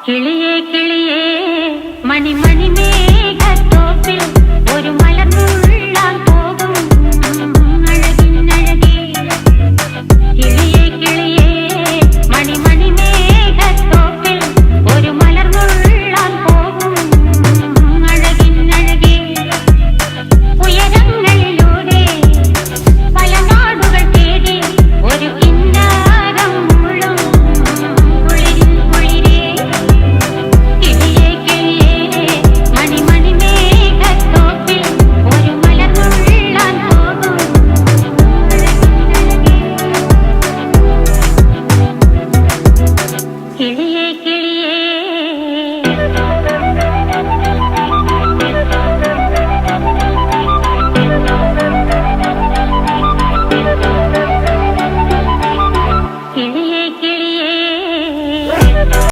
കിളിയേ കിളിയേ മണിമണി മേഘത്തോപ്പിൽ ഒരു മലർന്നുള്ളാൻ പോകും അഴകിനഴകേ. കിളിയേ കിളിയേ മണിമണി മേഘത്തോപ്പിൽ ഒരു മലർന്നുള്ളാൻ പോകും അഴകിനഴകേ. ഉയരങ്ങളിലൂടെ പല നാടുകൾ തേടി ഒരു കിന്നാരം മുള്ളും കുളിരിൻ കുളിരേ. കിളിയേ കിളിയേ മണിമണി മേഘത്തോപ്പിൽ ഒരു മലർന്നുള്ളാൻ പോകും അഴകിനഴകേ. കിളിയേ കിളിയേ